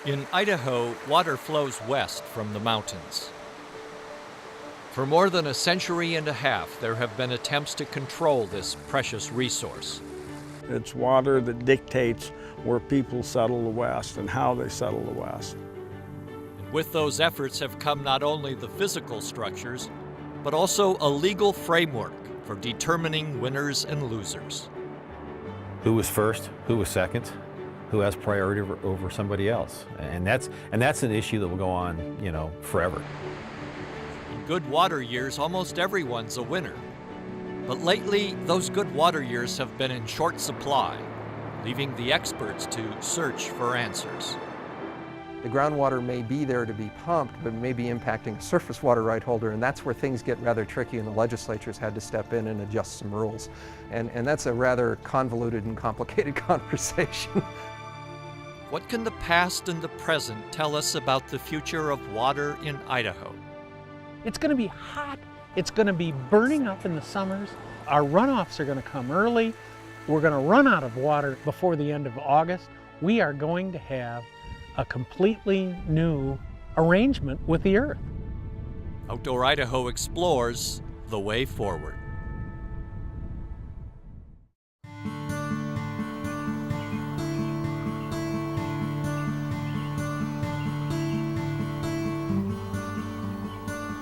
In Idaho, water flows west from the mountains. For more than a century and a half, there have been attempts to control this precious resource. It's water that dictates where people settle the West and how they settle the West. And with those efforts have come not only the physical structures, but also a legal framework for determining winners and losers. Who was first? Who was second? Who has priority over somebody else? And that's an issue that will go on, forever. In good water years, almost everyone's a winner. But lately, those good water years have been in short supply, leaving the experts to search for answers. The groundwater may be there to be pumped, but may be impacting a surface water right holder, and that's where things get rather tricky, and the legislatures had to step in and adjust some rules. And that's a rather convoluted and complicated conversation. What can the past and the present tell us about the future of water in Idaho? It's going to be hot. It's going to be burning up in the summers. Our runoffs are going to come early. We're going to run out of water before the end of August. We are going to have a completely new arrangement with the earth. Outdoor Idaho explores the way forward.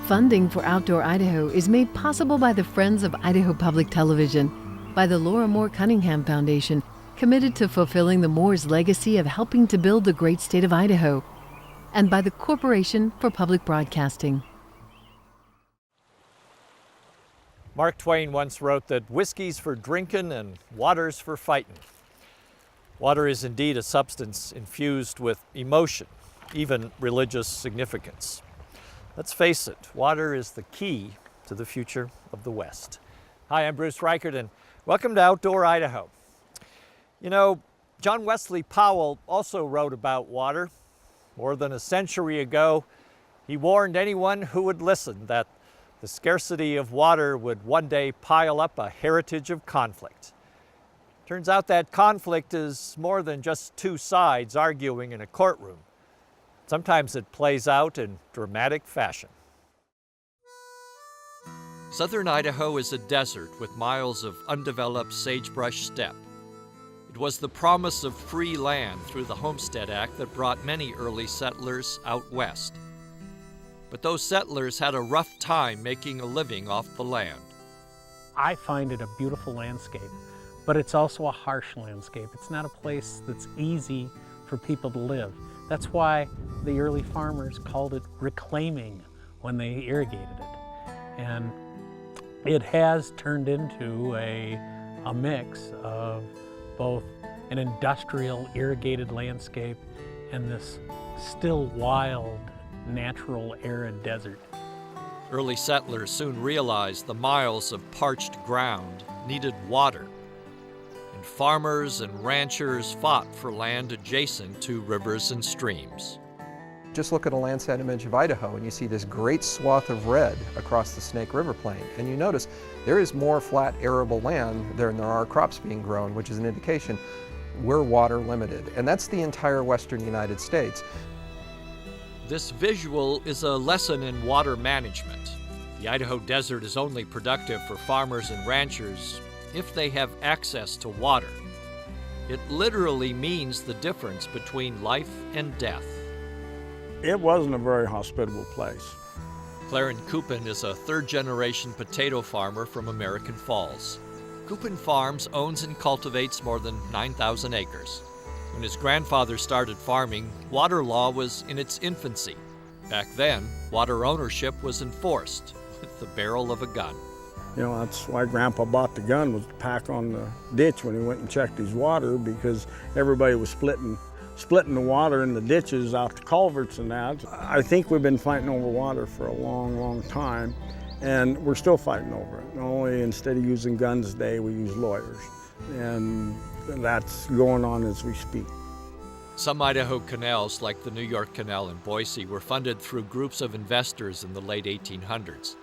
Funding for Outdoor Idaho is made possible by the Friends of Idaho Public Television, by the Laura Moore Cunningham Foundation, committed to fulfilling the Moores' legacy of helping to build the great state of Idaho, and by the Corporation for Public Broadcasting. Mark Twain once wrote that whiskey's for drinking and water's for fighting. Water is indeed a substance infused with emotion, even religious significance. Let's face it, water is the key to the future of the West. Hi, I'm Bruce Reichert, and welcome to Outdoor Idaho. John Wesley Powell also wrote about water. More than a century ago, he warned anyone who would listen that the scarcity of water would one day pile up a heritage of conflict. Turns out that conflict is more than just two sides arguing in a courtroom. Sometimes it plays out in dramatic fashion. Southern Idaho is a desert with miles of undeveloped sagebrush steppe. It was the promise of free land through the Homestead Act that brought many early settlers out west. But those settlers had a rough time making a living off the land. I find it a beautiful landscape, but it's also a harsh landscape. It's not a place that's easy for people to live. That's why the early farmers called it reclaiming when they irrigated it. And it has turned into a mix of both an industrial irrigated landscape and this still wild, natural, arid desert. Early settlers soon realized the miles of parched ground needed water, and farmers and ranchers fought for land adjacent to rivers and streams. Just look at a Landsat image of Idaho and you see this great swath of red across the Snake River Plain, and you notice there is more flat arable land there than there are crops being grown, which is an indication we're water limited, and that's the entire western United States. This visual is a lesson in water management. The Idaho desert is only productive for farmers and ranchers if they have access to water. It literally means the difference between life and death. It wasn't a very hospitable place. Clarence Coupin is a third-generation potato farmer from American Falls. Coupin Farms owns and cultivates more than 9,000 acres. When his grandfather started farming, water law was in its infancy. Back then, water ownership was enforced with the barrel of a gun. That's why Grandpa bought the gun, was to pack on the ditch when he went and checked his water, because everybody was splitting the water in the ditches out the culverts and that. I think we've been fighting over water for a long, long time, and we're still fighting over it. Only instead of using guns today, we use lawyers, and that's going on as we speak. Some Idaho canals, like the New York Canal in Boise, were funded through groups of investors in the late 1800s.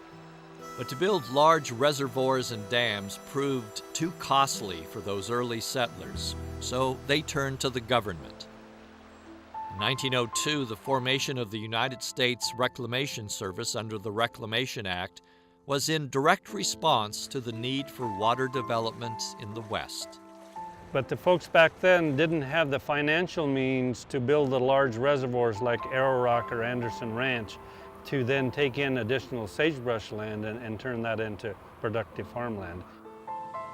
But to build large reservoirs and dams proved too costly for those early settlers, so they turned to the government. In In 1902, the formation of the United States Reclamation Service under the Reclamation Act was in direct response to the need for water development in the West. But the folks back then didn't have the financial means to build the large reservoirs like Arrow Rock or Anderson Ranch to then take in additional sagebrush land and turn that into productive farmland.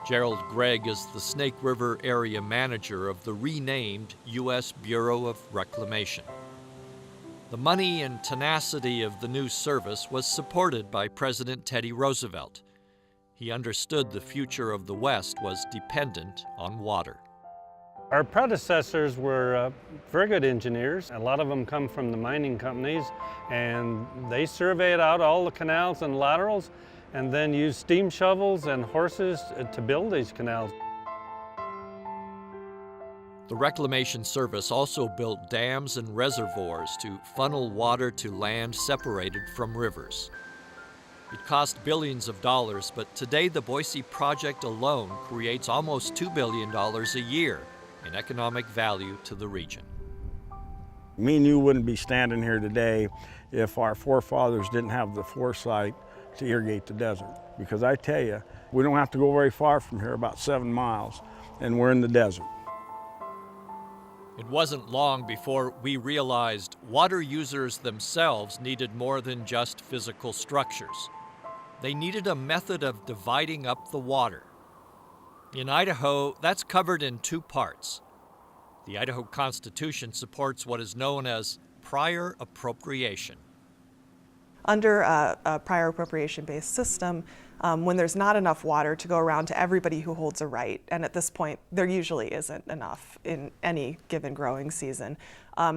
Gerald Gregg is the Snake River area manager of the renamed U.S. Bureau of Reclamation. The money and tenacity of the new service was supported by President Teddy Roosevelt. He understood the future of the West was dependent on water. Our predecessors were very good engineers. A lot of them come from the mining companies, and they surveyed out all the canals and laterals and then used steam shovels and horses to build these canals. The Reclamation Service also built dams and reservoirs to funnel water to land separated from rivers. It cost billions of dollars, but today the Boise project alone creates almost $2 billion a year in economic value to the region. Me and you wouldn't be standing here today if our forefathers didn't have the foresight to irrigate the desert. Because I tell you, we don't have to go very far from here, about 7 miles, and we're in the desert. It wasn't long before we realized water users themselves needed more than just physical structures. They needed a method of dividing up the water. In Idaho, that's covered in 2 parts. The Idaho Constitution supports what is known as prior appropriation. Under a prior appropriation-based system, when there's not enough water to go around to everybody who holds a right, and at this point there usually isn't enough in any given growing season,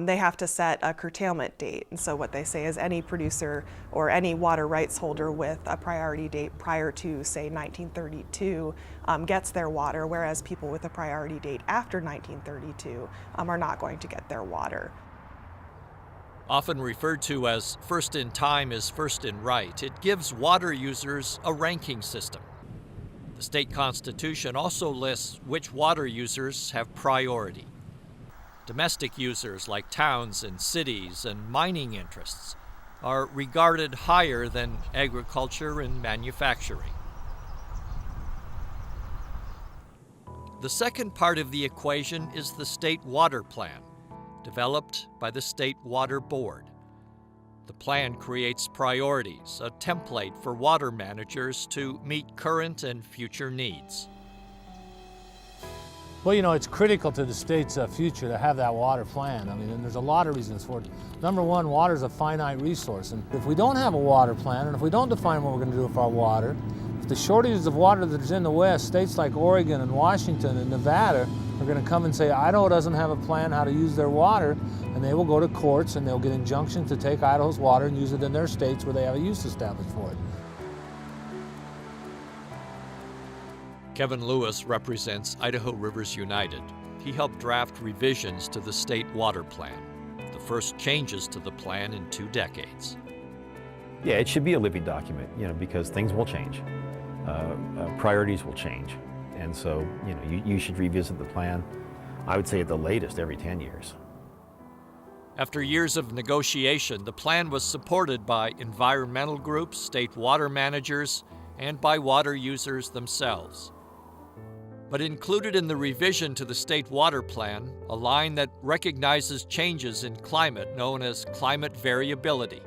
they have to set a curtailment date. And so what they say is any producer or any water rights holder with a priority date prior to, say, 1932 gets their water, whereas people with a priority date after 1932 are not going to get their water. Often referred to as first in time is first in right, it gives water users a ranking system. The state constitution also lists which water users have priority. Domestic users like towns and cities and mining interests are regarded higher than agriculture and manufacturing. The second part of the equation is the state water plan, developed by the State Water Board. The plan creates priorities, a template for water managers to meet current and future needs. Well, you know, it's critical to the state's future to have that water plan. I mean, and there's a lot of reasons for it. Number one, water is a finite resource, and if we don't have a water plan, and if we don't define what we're going to do with our water, if the shortages of water that's in the West, states like Oregon and Washington and Nevada are going to come and say Idaho doesn't have a plan how to use their water, and they will go to courts and they'll get injunctions to take Idaho's water and use it in their states where they have a use established for it. Kevin Lewis represents Idaho Rivers United. He helped draft revisions to the state water plan, the first changes to the plan in 2 decades. Yeah, it should be a living document, you know, because things will change. Priorities will change. And so, you know, you should revisit the plan, I would say at the latest, every 10 years. After years of negotiation, the plan was supported by environmental groups, state water managers, and by water users themselves. But included in the revision to the state water plan, a line that recognizes changes in climate known as climate variability.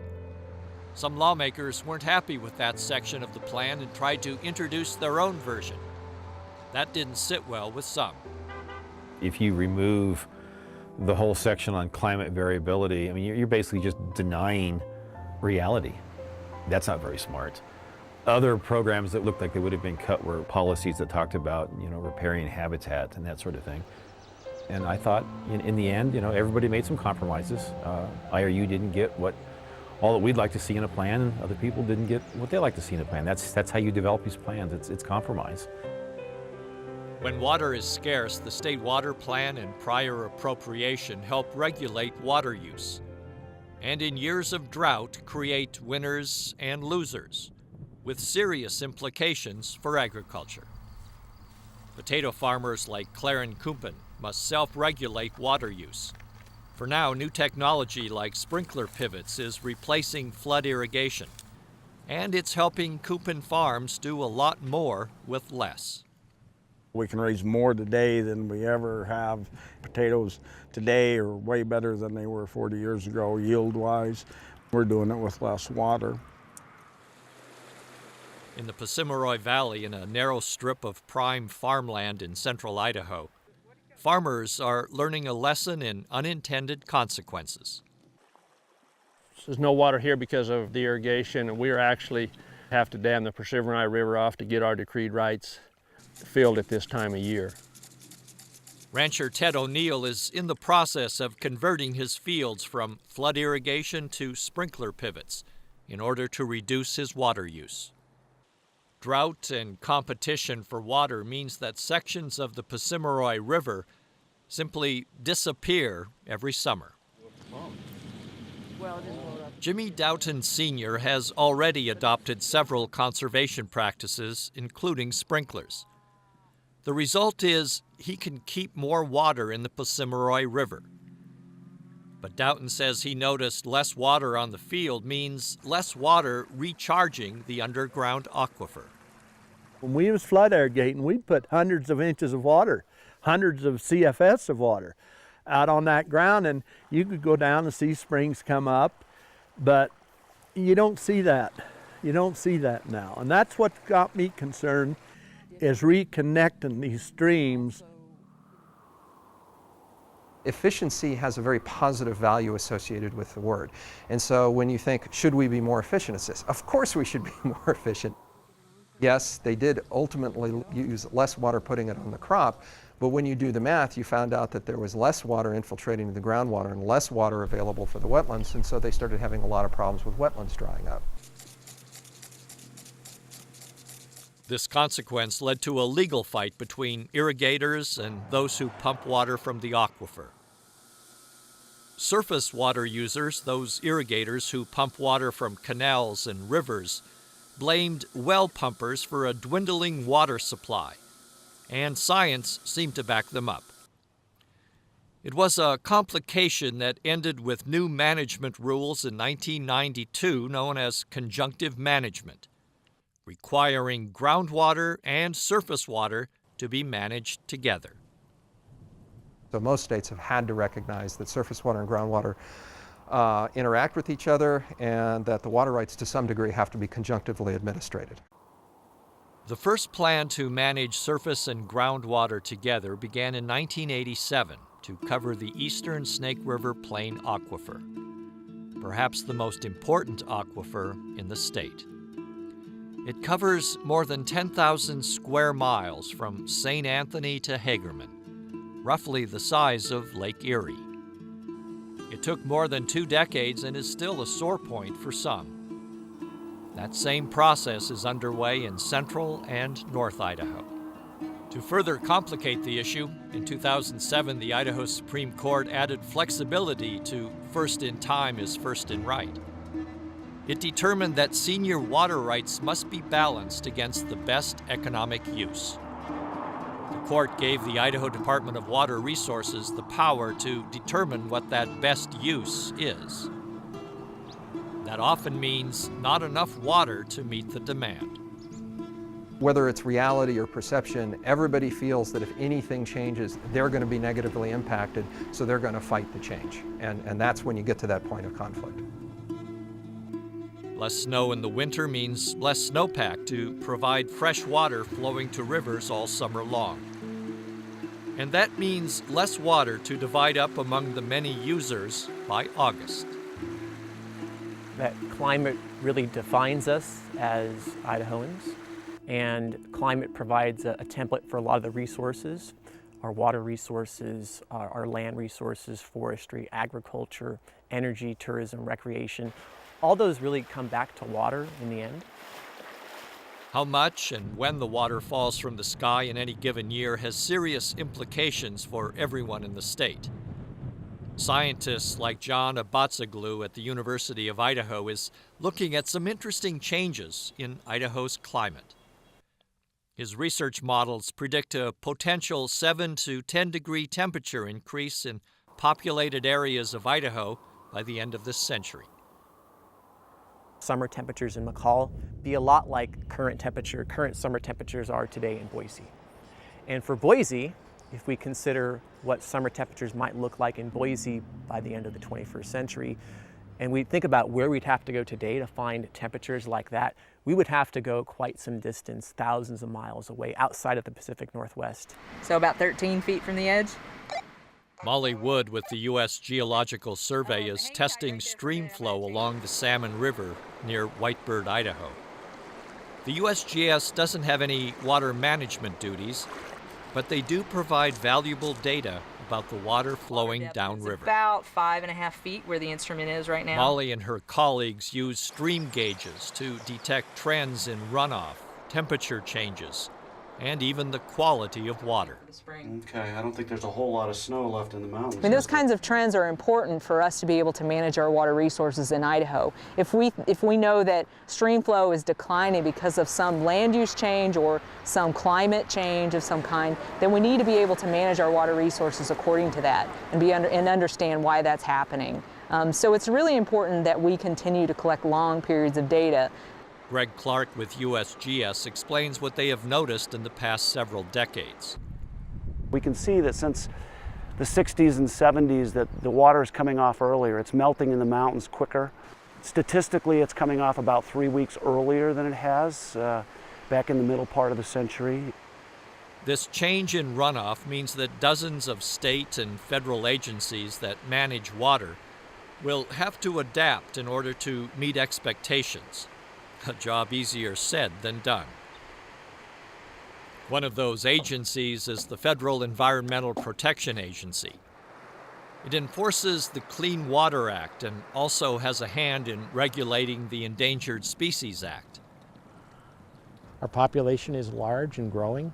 Some lawmakers weren't happy with that section of the plan and tried to introduce their own version. That didn't sit well with some. If you remove the whole section on climate variability, I mean, you're basically just denying reality. That's not very smart. Other programs that looked like they would have been cut were policies that talked about, you know, repairing habitat and that sort of thing. And I thought, in the end, you know, everybody made some compromises. IRU didn't get all that we'd like to see in a plan, and other people didn't get what they like to see in a plan. That's how you develop these plans. It's compromise. When water is scarce, the state water plan and prior appropriation help regulate water use, and in years of drought create winners and losers, with serious implications for agriculture. Potato farmers like Claren Kumpen must self-regulate water use. For now, new technology like sprinkler pivots is replacing flood irrigation, and it's helping Coopin farms do a lot more with less. We can raise more today than we ever have. Potatoes today are way better than they were 40 years ago, yield-wise. We're doing it with less water. In the Pacimoroi Valley, in a narrow strip of prime farmland in central Idaho, farmers are learning a lesson in unintended consequences. There's no water here because of the irrigation, and we actually have to dam the Pacimoroi River off to get our decreed rights filled at this time of year. Rancher Ted O'Neill is in the process of converting his fields from flood irrigation to sprinkler pivots in order to reduce his water use. Drought and competition for water means that sections of the Pacimoroi River simply disappear every summer. Jimmy Doughton Sr. has already adopted several conservation practices, including sprinklers. The result is he can keep more water in the Pacimoroi River. But Doughton says he noticed less water on the field means less water recharging the underground aquifer. When we was flood irrigating, we'd put hundreds of inches of water, hundreds of CFS of water out on that ground, and you could go down and see springs come up, but you don't see that. You don't see that now. And that's what got me concerned, is reconnecting these streams. Efficiency has a very positive value associated with the word. And so when you think, should we be more efficient? It's this, of course we should be more efficient. Yes, they did ultimately use less water putting it on the crop, but when you do the math, you found out that there was less water infiltrating the groundwater and less water available for the wetlands, and so they started having a lot of problems with wetlands drying up. This consequence led to a legal fight between irrigators and those who pump water from the aquifer. Surface water users, those irrigators who pump water from canals and rivers, blamed well pumpers for a dwindling water supply, and science seemed to back them up. It was a complication that ended with new management rules in 1992 known as conjunctive management, requiring groundwater and surface water to be managed together. So most states have had to recognize that surface water and groundwater interact with each other, and that the water rights to some degree have to be conjunctively administrated. The first plan to manage surface and groundwater together began in 1987 to cover the eastern Snake River Plain aquifer, perhaps the most important aquifer in the state. It covers more than 10,000 square miles from St. Anthony to Hagerman, roughly the size of Lake Erie. It took more than 2 decades and is still a sore point for some. That same process is underway in central and north Idaho. To further complicate the issue, in 2007, the Idaho Supreme Court added flexibility to first in time is first in right. It determined that senior water rights must be balanced against the best economic use. The court gave the Idaho Department of Water Resources the power to determine what that best use is. That often means not enough water to meet the demand. Whether it's reality or perception, everybody feels that if anything changes, they're going to be negatively impacted, so they're going to fight the change. And that's when you get to that point of conflict. Less snow in the winter means less snowpack to provide fresh water flowing to rivers all summer long. And that means less water to divide up among the many users by August. That climate really defines us as Idahoans, and climate provides a template for a lot of the resources, our water resources, our land resources, forestry, agriculture, energy, tourism, recreation. All those really come back to water in the end. How much and when the water falls from the sky in any given year has serious implications for everyone in the state. Scientists like John Abatsaglu at the University of Idaho is looking at some interesting changes in Idaho's climate. His research models predict a potential 7 to 10 degree temperature increase in populated areas of Idaho by the end of this century. Summer temperatures in McCall be a lot like current summer temperatures are today in Boise. And for Boise, if we consider what summer temperatures might look like in Boise by the end of the 21st century, and we think about where we'd have to go today to find temperatures like that, we would have to go quite some distance, thousands of miles away, outside of the Pacific Northwest. So about 13 feet from the edge? Molly Wood with the U.S. Geological Survey is testing stream flow along the Salmon River near Whitebird, Idaho. The USGS doesn't have any water management duties, but they do provide valuable data about the water flowing downriver. About 5.5 feet where the instrument is right now. Molly and her colleagues use stream gauges to detect trends in runoff, temperature changes, and even the quality of water. Okay, I don't think there's a whole lot of snow left in the mountains. I mean, those kinds of trends are important for us to be able to manage our water resources in Idaho. If we know that stream flow is declining because of some land use change or some climate change of some kind, then we need to be able to manage our water resources according to that and understand why that's happening. So it's really important that we continue to collect long periods of data. Greg Clark with USGS explains what they have noticed in the past several decades. We can see that since the 60s and 70s that the water is coming off earlier. It's melting in the mountains quicker. Statistically, it's coming off about 3 weeks earlier than it has back in the middle part of the century. This change in runoff means that dozens of state and federal agencies that manage water will have to adapt in order to meet expectations. A job easier said than done. One of those agencies is the Federal Environmental Protection Agency. It enforces the Clean Water Act and also has a hand in regulating the Endangered Species Act. Our population is large and growing,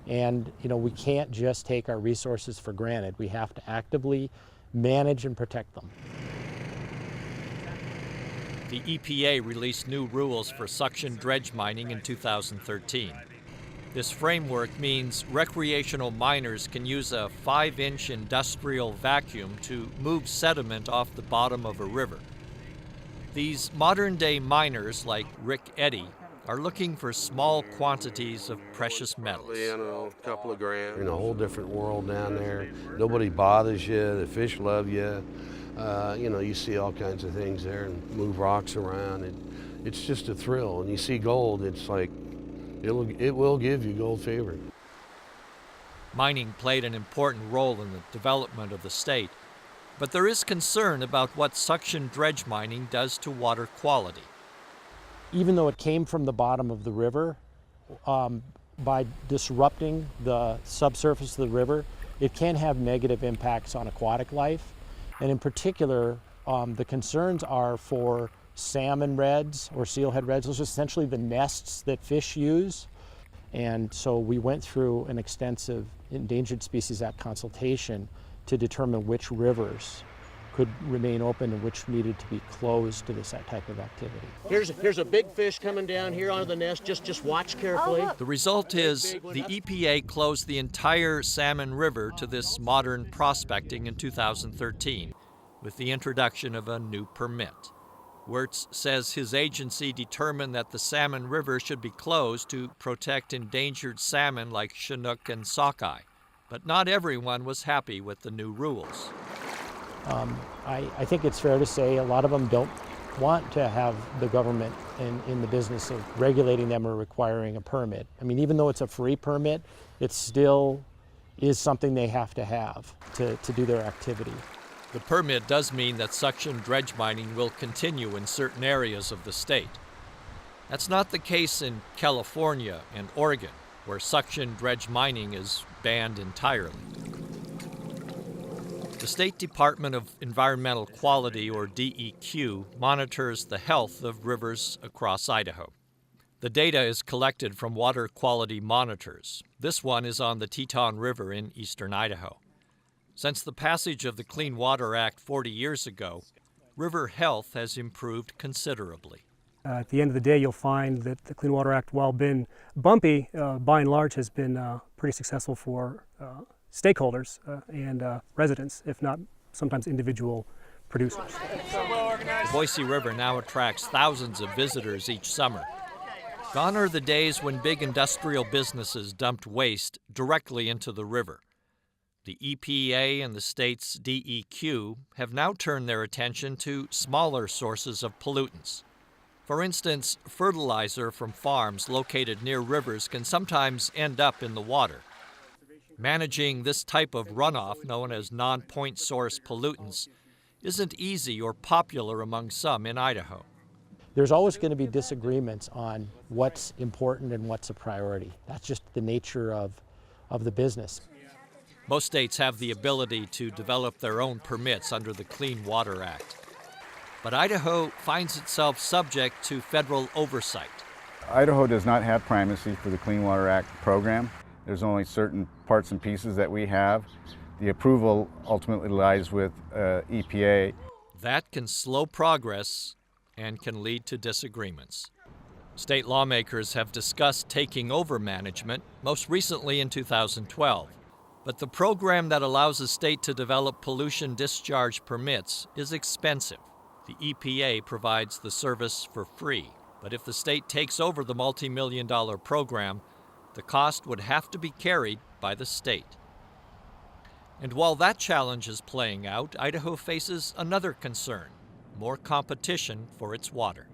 and we can't just take our resources for granted. We have to actively manage and protect them. The EPA released new rules for suction dredge mining in 2013. This framework means recreational miners can use a 5-inch industrial vacuum to move sediment off the bottom of a river. These modern-day miners, like Rick Eddy, are looking for small quantities of precious metals. I don't know, a couple of grams. You're in a whole different world down there. Nobody bothers you. The fish love you. You see all kinds of things there and move rocks around. And it's just a thrill. And you see gold, it's like, it will give you gold fever. Mining played an important role in the development of the state, but there is concern about what suction dredge mining does to water quality. Even though it came from the bottom of the river, by disrupting the subsurface of the river, it can have negative impacts on aquatic life. And in particular, the concerns are for salmon redds or steelhead redds. Those are essentially the nests that fish use. And so we went through an extensive Endangered Species Act consultation to determine which rivers could remain open and which needed to be closed to this type of activity. Here's a big fish coming down here onto the nest. Just watch carefully. The result is the EPA closed the entire Salmon River to this modern prospecting in 2013 with the introduction of a new permit. Wirtz says his agency determined that the Salmon River should be closed to protect endangered salmon like Chinook and sockeye, but not everyone was happy with the new rules. I think it's fair to say a lot of them don't want to have the government in the business of regulating them or requiring a permit. I mean, even though it's a free permit, it still is something they have to do their activity. The permit does mean that suction dredge mining will continue in certain areas of the state. That's not the case in California and Oregon, where suction dredge mining is banned entirely. The State Department of Environmental Quality, or DEQ, monitors the health of rivers across Idaho. The data is collected from water quality monitors. This one is on the Teton River in eastern Idaho. Since the passage of the Clean Water Act 40 years ago, river health has improved considerably. At the end of the day, you'll find that the Clean Water Act, while been bumpy, by and large has been pretty successful for stakeholders and residents, if not sometimes individual producers. The Boise River now attracts thousands of visitors each summer. Gone are the days when big industrial businesses dumped waste directly into the river. The EPA and the state's DEQ have now turned their attention to smaller sources of pollutants. For instance, fertilizer from farms located near rivers can sometimes end up in the water. Managing this type of runoff, known as non-point source pollutants, isn't easy or popular among some in Idaho. There's always going to be disagreements on what's important and what's a priority. That's just the nature of the business. Most states have the ability to develop their own permits under the Clean Water Act. But Idaho finds itself subject to federal oversight. Idaho does not have primacy for the Clean Water Act program. There's only certain parts and pieces that we have. The approval ultimately lies with EPA. That can slow progress and can lead to disagreements. State lawmakers have discussed taking over management, most recently in 2012. But the program that allows a state to develop pollution discharge permits is expensive. The EPA provides the service for free. But if the state takes over the multi-million-dollar program, the cost would have to be carried by the state. And while that challenge is playing out, Idaho faces another concern: more competition for its water.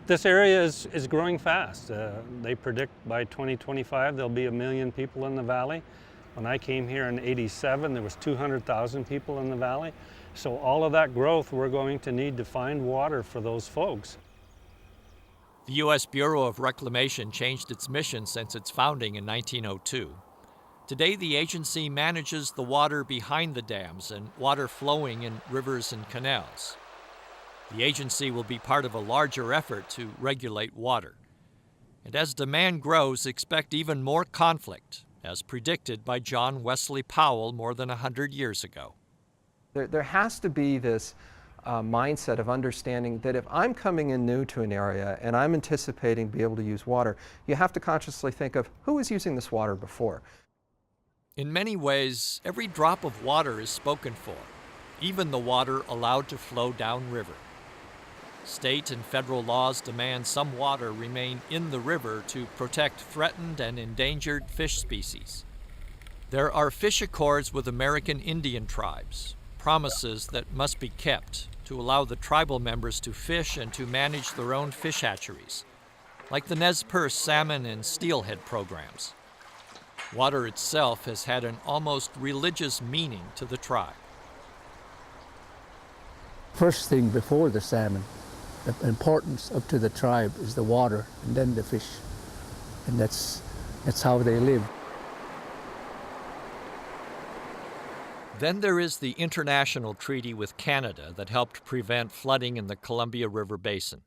This area is growing fast. They predict by 2025 there'll be 1 million people in the valley. When I came here in '87, there was 200,000 people in the valley. So all of that growth, we're going to need to find water for those folks. The U.S. Bureau of Reclamation changed its mission since its founding in 1902. Today, the agency manages the water behind the dams and water flowing in rivers and canals. The agency will be part of a larger effort to regulate water. And as demand grows, expect even more conflict, as predicted by John Wesley Powell more than 100 years ago. There has to be this mindset of understanding that if I'm coming in new to an area and I'm anticipating to be able to use water, you have to consciously think of who was using this water before. In many ways, every drop of water is spoken for, even the water allowed to flow downriver. State and federal laws demand some water remain in the river to protect threatened and endangered fish species. There are fish accords with American Indian tribes, promises that must be kept to allow the tribal members to fish and to manage their own fish hatcheries, like the Nez Perce salmon and steelhead programs. Water itself has had an almost religious meaning to the tribe. First thing before the salmon, the importance up to the tribe is the water and then the fish. And that's how they live. Then there is the international treaty with Canada that helped prevent flooding in the Columbia River Basin.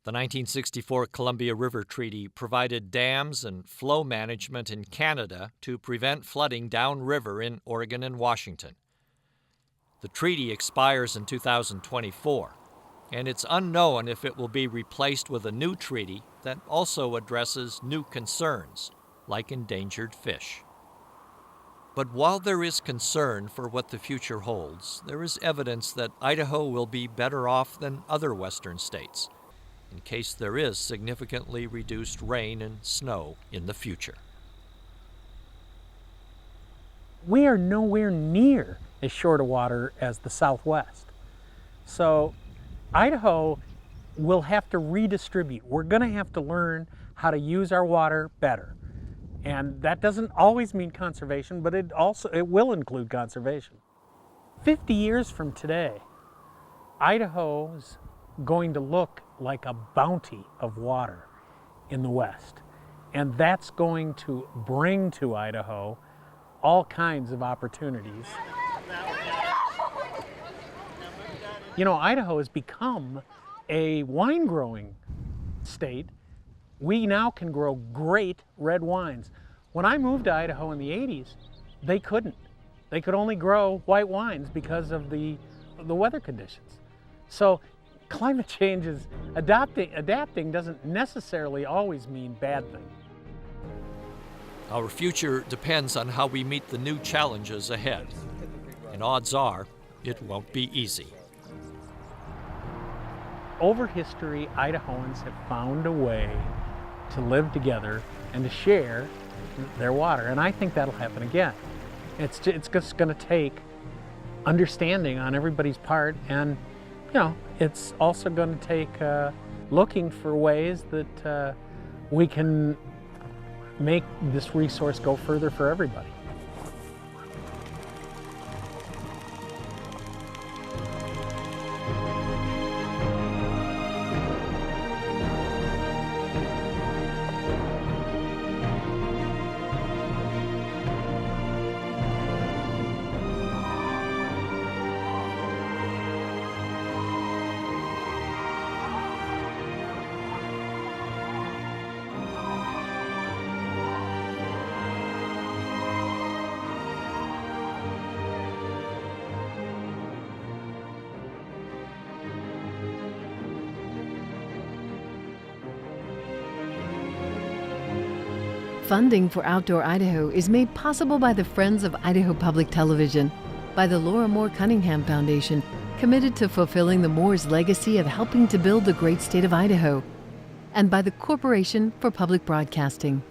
The 1964 Columbia River Treaty provided dams and flow management in Canada to prevent flooding downriver in Oregon and Washington. The treaty expires in 2024, and it's unknown if it will be replaced with a new treaty that also addresses new concerns, like endangered fish. But while there is concern for what the future holds, there is evidence that Idaho will be better off than other western states, in case there is significantly reduced rain and snow in the future. We are nowhere near as short of water as the Southwest. So Idaho will have to redistribute. We're going to have to learn how to use our water better. And that doesn't always mean conservation, but it will include conservation. 50 years from today, Idaho's going to look like a bounty of water in the West. And that's going to bring to Idaho all kinds of opportunities. You know, Idaho has become a wine growing state. We now can grow great red wines. When I moved to Idaho in the 80s, they couldn't. They could only grow white wines because of the weather conditions. So climate change is adapting doesn't necessarily always mean bad thing. Our future depends on how we meet the new challenges ahead. And odds are, it won't be easy. Over history, Idahoans have found a way to live together and to share their water, and I think that'll happen again. It's just going to take understanding on everybody's part, and it's also going to take looking for ways that we can make this resource go further for everybody. Funding for Outdoor Idaho is made possible by the Friends of Idaho Public Television, by the Laura Moore Cunningham Foundation, committed to fulfilling the Moore's legacy of helping to build the great state of Idaho, and by the Corporation for Public Broadcasting.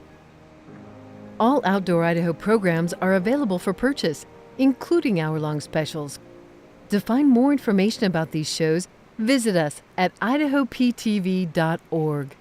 All Outdoor Idaho programs are available for purchase, including hour-long specials. To find more information about these shows, visit us at idahoptv.org.